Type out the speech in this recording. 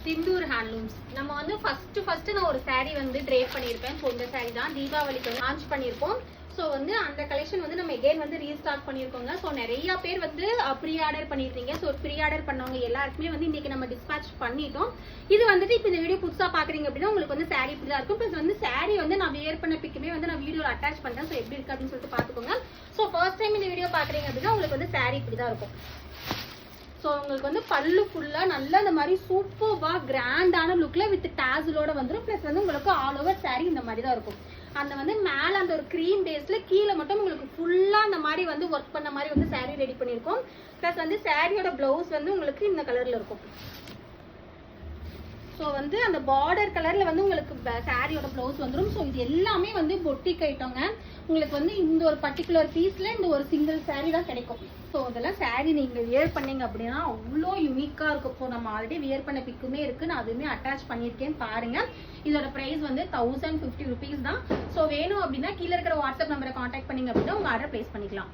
Sindoor handlooms. நம்ம வந்து first நான் ஒரு saree வந்து ட்ரேப் பண்ணியிருப்பேன். ஸோ இந்த saree தான் தீபாவளிக்கு வந்து லான்ச் பண்ணியிருக்கோம். ஸோ வந்து அந்த கலெக்ஷன் வந்து நம்ம எகைன் வந்து ரீஸ்டார்ட் பண்ணியிருக்கோங்க. ஸோ நிறைய பேர் வந்து ப்ரீ ஆர்டர் பண்ணியிருந்தீங்க. ஸோ ப்ரீ ஆர்டர் பண்ணவங்க எல்லாருக்குமே வந்து இன்னைக்கு நம்ம டிஸ்பேச் பண்ணிட்டோம். இது வந்துட்டு இப்போ இந்த வீடியோ புதுசாக பார்க்குறீங்க அப்படின்னா உங்களுக்கு வந்து saree இப்படி தான் இருக்கும். ப்ளஸ் வந்து saree வந்து நான் வியர் பண்ண பிக்குமே வந்து நான் வீடியோவில் அட்டாச் பண்ணுறேன். ஸோ எப்படி இருக்கு அப்படின்னு சொல்லிட்டு பார்த்துக்கோங்க. ஸோ ஃபர்ஸ்ட் டைம் இந்த வீடியோ பார்க்குறீங்க அப்படின்னா உங்களுக்கு வந்து saree இப்படி தான் இருக்கும். ஸோ உங்களுக்கு வந்து பல்லு ஃபுல்லாக நல்லா இந்த மாதிரி சூப்பர்வாக கிராண்டான லுக்கில் வித் டேசலோட வந்துடும். ப்ளஸ் வந்து உங்களுக்கு ஆல் ஓவர் saree இந்த மாதிரி தான் இருக்கும். அந்த வந்து மேலே அந்த ஒரு க்ரீம் பேஸில் கீழே மட்டும் உங்களுக்கு ஃபுல்லாக அந்த மாதிரி வந்து ஒர்க் பண்ண மாதிரி வந்து saree ரெடி பண்ணியிருக்கோம். ப்ளஸ் வந்து சாரியோட ப்ளவுஸ் வந்து உங்களுக்கு இந்த கலரில் இருக்கும். ஸோ வந்து அந்த பார்டர் கலரில் வந்து உங்களுக்கு சாரியோட ப்ளவுஸ் வந்துடும். ஸோ இது எல்லாமே வந்து பொட்டிக் ஐட்டங்க. உங்களுக்கு வந்து இந்த ஒரு பர்டிகுலர் பீஸில் இந்த ஒரு சிங்கிள் saree தான் கிடைக்கும். ஸோ இதெல்லாம் saree நீங்கள் வியர் பண்ணீங்க அப்படின்னா அவ்வளோ யூனிக்காக இருக்கும். இப்போ நம்ம ஆல்ரெடி வியர் பண்ண பிக்குமே இருக்குது. நான் அதுவுமே அட்டாச் பண்ணியிருக்கேன் பாருங்கள். இதோட ப்ரைஸ் வந்து 1050 rupees தான். ஸோ வேணும் அப்படின்னா கீழே இருக்கிற வாட்ஸ்அப் நம்பரை காண்டாக்ட் பண்ணிங்க அப்படின்னா உங்கள் ஆர்டர் ப்ளேஸ் பண்ணிக்கலாம்.